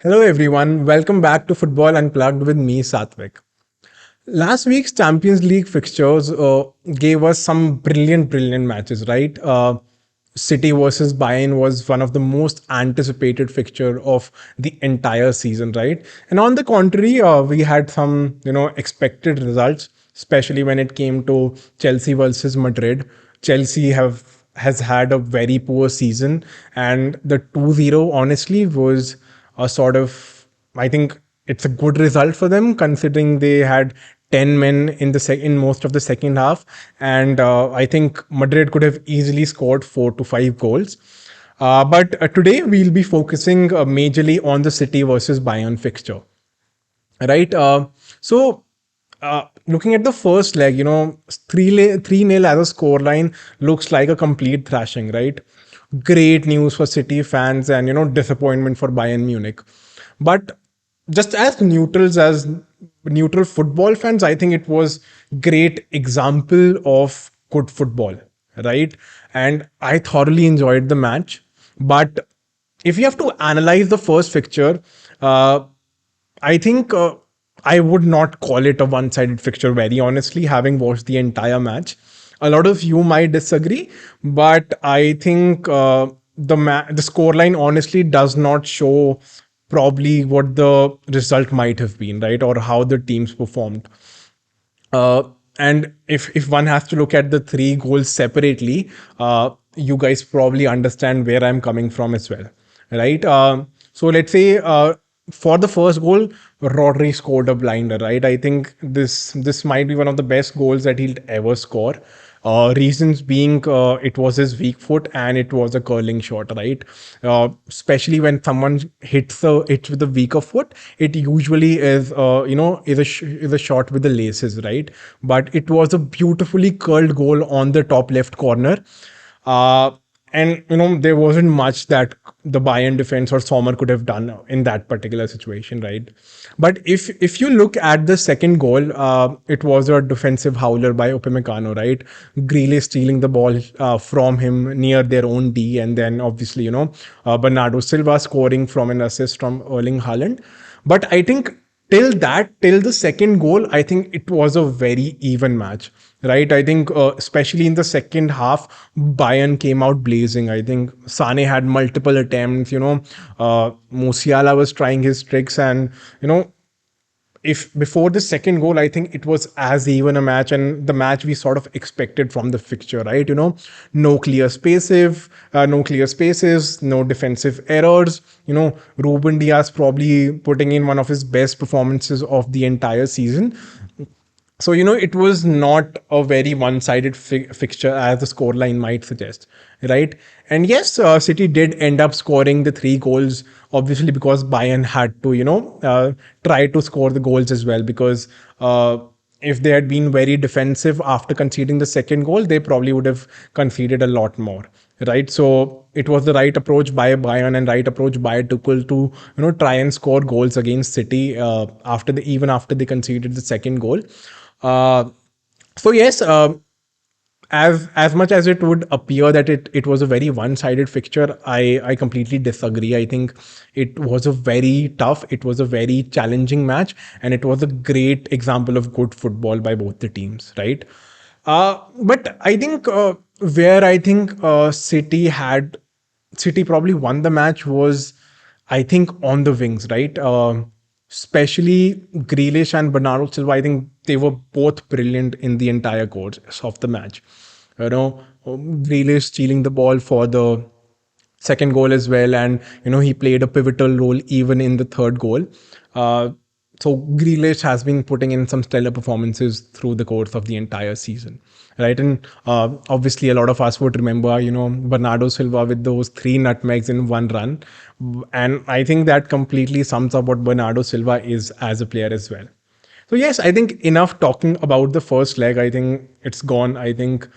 Hello everyone, welcome back to Football Unplugged with me, Satvik. Last week's Champions League fixtures gave us some brilliant matches, right? City versus Bayern was one of the most anticipated fixture of the entire season, right? And on the contrary, we had some, expected results, especially when it came to Chelsea versus Madrid. Chelsea has had a very poor season, and the 2-0 honestly was a sort of, I think it's a good result for them considering they had 10 men in in most of the second half, and I think Madrid could have easily scored 4 to 5 goals. But today we'll be focusing majorly on the City versus Bayern fixture, right? Looking at the first leg, 3-0 as a scoreline looks like a complete thrashing, right? Great news for City fans and, disappointment for Bayern Munich. But just as neutral football fans, I think it was great example of good football, right? And I thoroughly enjoyed the match. But if you have to analyze the first fixture, I think I would not call it a one-sided fixture, very honestly, having watched the entire match. A lot of you might disagree, but I think the scoreline honestly does not show probably what the result might have been, right, or how the teams performed. And if one has to look at the three goals separately, you guys probably understand where I'm coming from as well, right? So let's say for the first goal, Rodri scored a blinder, right? I think this might be one of the best goals that he'll ever score. Reasons being, it was his weak foot and it was a curling shot, right? Especially when someone hits with a weaker foot, it usually is, is a shot with the laces, right? But it was a beautifully curled goal on the top left corner. Uh, and there wasn't much that the Bayern defense or Sommer could have done in that particular situation, right? But if you look at the second goal, it was a defensive howler by Upamecano, right? Grealish stealing the ball from him near their own D, and then obviously Bernardo Silva scoring from an assist from Erling Haaland. But I think till the second goal, I think it was a very even match, right? I think especially in the second half, Bayern came out blazing. I think Sane had multiple attempts. Musiala was trying his tricks, and if before the second goal, I think it was as even a match and the match we sort of expected from the fixture, right? No clear spaces, no defensive errors. Ruben Diaz probably putting in one of his best performances of the entire season. So, it was not a very one-sided fixture as the scoreline might suggest, right? And yes, City did end up scoring the three goals, obviously because Bayern had to, try to score the goals as well. Because if they had been very defensive after conceding the second goal, they probably would have conceded a lot more, right? So it was the right approach by Bayern and right approach by Tuchel to try and score goals against City even after they conceded the second goal. Uh, so yes, as much as it would appear that it was a very one-sided fixture, I completely disagree. I think it was a very tough, it was a very challenging match, and it was a great example of good football by both the teams, right? But I think where I think City probably won the match was, I think, on the wings, right? Especially Grealish and Bernardo Silva. I think they were both brilliant in the entire course of the match. Grealish stealing the ball for the second goal as well, and he played a pivotal role even in the third goal. So Grealish has been putting in some stellar performances through the course of the entire season, right? And obviously, a lot of us would remember, Bernardo Silva with those 3 nutmegs in one run, and I think that completely sums up what Bernardo Silva is as a player as well. So yes, I think enough talking about the first leg. I think it's gone. I think.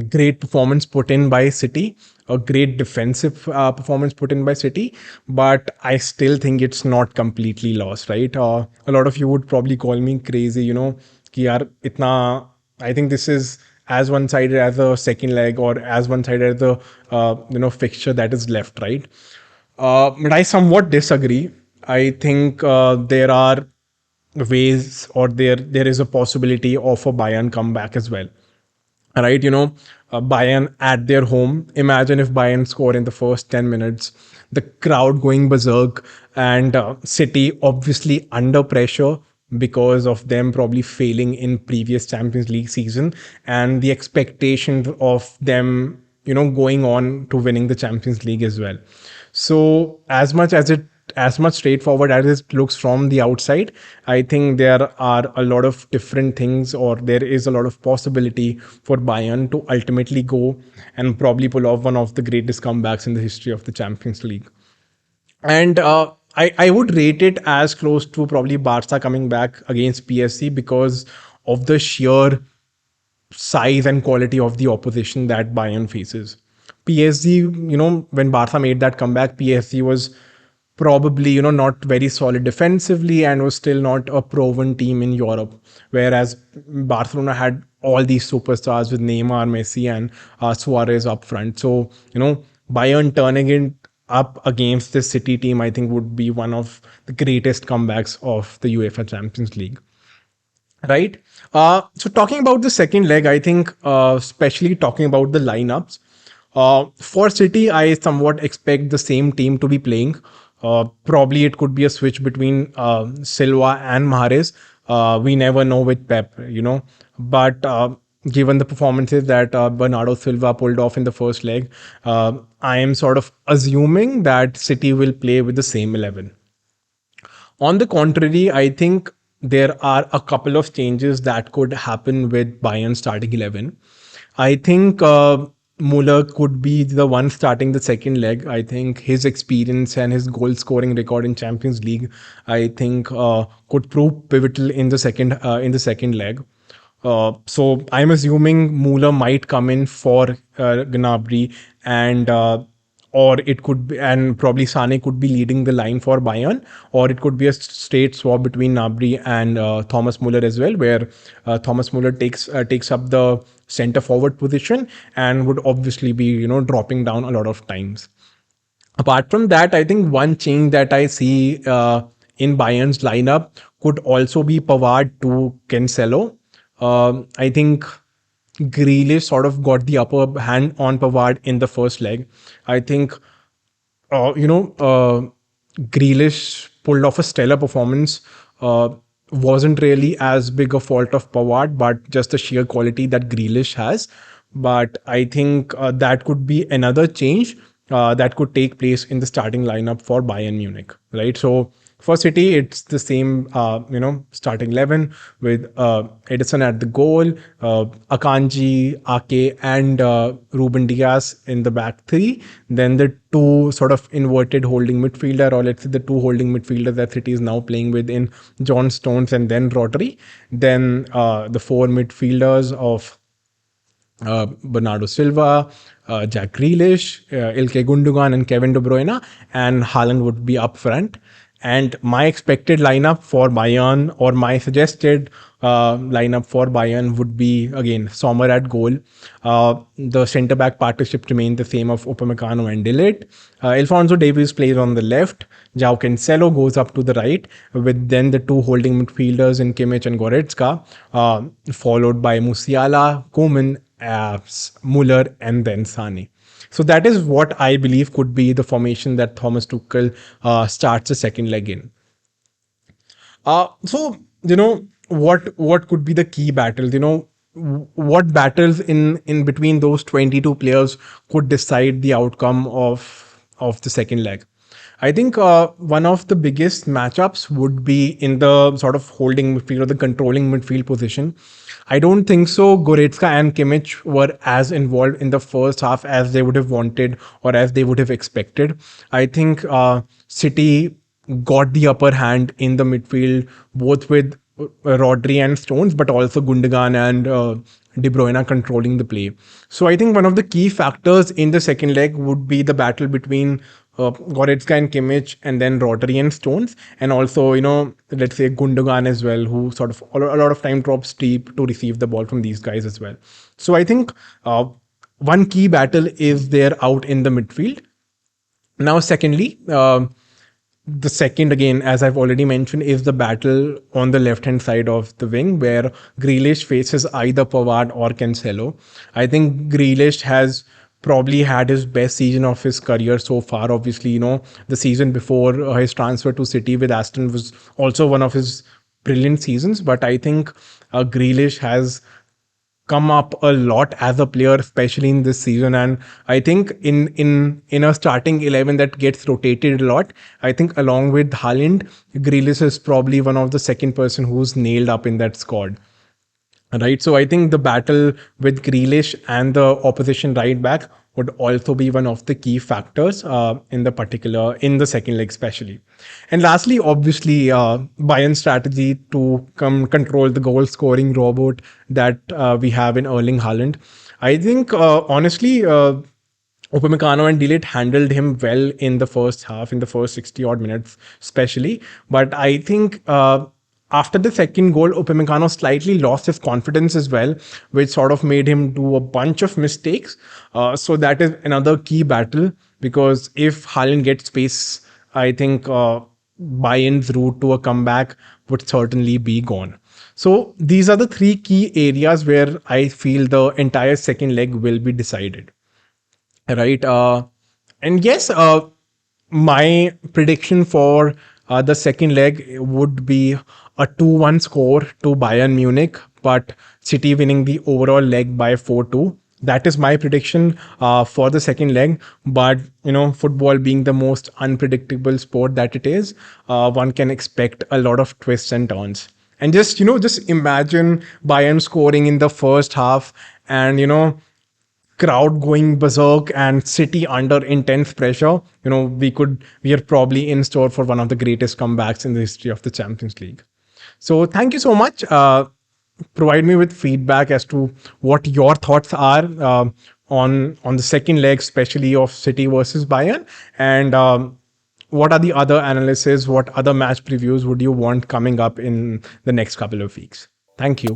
Great performance put in by City, a great defensive performance put in by City, but I still think it's not completely lost, right? A lot of you would probably call me crazy, कि यार इतना, I think this is as one-sided as a second leg or as one-sided as the fixture that is left, right? But I somewhat disagree. I think there are ways, or there is a possibility of a Bayern comeback as well. Right? Bayern at their home. Imagine if Bayern score in the first 10 minutes, the crowd going berserk, and City obviously under pressure because of them probably failing in previous Champions League season, and the expectation of them, going on to winning the Champions League as well. So as much straightforward as it looks from the outside, I think there are a lot of different things, or there is a lot of possibility for Bayern to ultimately go and probably pull off one of the greatest comebacks in the history of the Champions League. And I would rate it as close to probably Barca coming back against PSG because of the sheer size and quality of the opposition that Bayern faces. PSG, when Barca made that comeback, PSG was probably, not very solid defensively and was still not a proven team in Europe. Whereas Barcelona had all these superstars with Neymar, Messi, and Suarez up front. So, Bayern turning it up against this City team, I think would be one of the greatest comebacks of the UEFA Champions League. Right. So talking about the second leg, I think, especially talking about the lineups, for City, I somewhat expect the same team to be playing. Probably it could be a switch between Silva and Mahrez. We never know with Pep, But given the performances that Bernardo Silva pulled off in the first leg, I am sort of assuming that City will play with the same 11. On the contrary, I think there are a couple of changes that could happen with Bayern starting 11. I think Muller could be the one starting the second leg. I think his experience and his goal scoring record in Champions League, I think, could prove pivotal in the second leg. So I'm assuming Muller might come in for Gnabry, and or it could be, and probably Sane could be leading the line for Bayern, or it could be a straight swap between Gnabry and Thomas Muller as well, where Thomas Muller takes up the center forward position and would obviously be, dropping down a lot of times. Apart from that, I think one change that I see in Bayern's lineup could also be Pavard to Cancelo. I think Grealish sort of got the upper hand on Pavard in the first leg. I think, Grealish pulled off a stellar performance. Wasn't really as big a fault of Pavard, but just the sheer quality that Grealish has. But I think that could be another change that could take place in the starting lineup for Bayern Munich, right? So for City, it's the same, starting 11 with Edison at the goal, Akanji, Ake, and Ruben Diaz in the back three. Then the two sort of inverted holding midfielder, or let's say the two holding midfielders that City is now playing with in John Stones and then Rodri. Then the four midfielders of Bernardo Silva, Jack Grealish, Ilkay Gundogan, and Kevin De Bruyne, and Haaland would be up front. And my expected lineup for Bayern, or my suggested lineup for Bayern, would be again Sommer at goal. The centre back partnership remained the same of Upamecano and De Ligt. Alphonso Davies plays on the left. João Cancelo goes up to the right, with then the two holding midfielders in Kimmich and Goretzka, followed by Musiala, Koeman, Muller, and then Sane. So that is what I believe could be the formation that Thomas Tuchel starts the second leg in. So what could be the key battles? What battles in between those 22 players could decide the outcome of the second leg? I think one of the biggest matchups would be in the sort of holding midfield or the controlling midfield position. I don't think so Goretzka and Kimmich were as involved in the first half as they would have wanted or as they would have expected. I think City got the upper hand in the midfield, both with Rodri and Stones, but also Gundogan and De Bruyne controlling the play. So I think one of the key factors in the second leg would be the battle between Goretzka and Kimmich, and then Rodri and Stones, and also, let's say Gundogan as well, who sort of a lot of time drops deep to receive the ball from these guys as well. So I think one key battle is there out in the midfield. Now, secondly, the second, again, as I've already mentioned, is the battle on the left hand side of the wing where Grealish faces either Pavard or Cancelo. I think Grealish has probably had his best season of his career so far. Obviously, the season before his transfer to City with Aston was also one of his brilliant seasons. But I think Grealish has come up a lot as a player, especially in this season. And I think in a starting 11 that gets rotated a lot, I think along with Haaland, Grealish is probably one of the second person who's nailed up in that squad. Right. So I think the battle with Grealish and the opposition right back would also be one of the key factors in the second leg, especially. And lastly, obviously, Bayern's strategy to come control the goal scoring robot that we have in Erling Haaland. I think, honestly, Upamecano and Delete handled him well in the first half, in the first 60 odd minutes, especially. But I think after the second goal, Upamecano slightly lost his confidence as well, which sort of made him do a bunch of mistakes. So that is another key battle because if Haaland gets space, I think Bayern's route to a comeback would certainly be gone. So these are the three key areas where I feel the entire second leg will be decided. Right. And yes, my prediction for the second leg would be a 2-1 score to Bayern Munich, but City winning the overall leg by 4-2. That is my prediction for the second leg. But, football being the most unpredictable sport that it is, one can expect a lot of twists and turns. And just imagine Bayern scoring in the first half and, crowd going berserk and City under intense pressure. We are probably in store for one of the greatest comebacks in the history of the Champions League. So thank you so much. Provide me with feedback as to what your thoughts are on the second leg, especially of City versus Bayern, and what are the other analysis, what other match previews would you want coming up in the next couple of weeks? Thank you.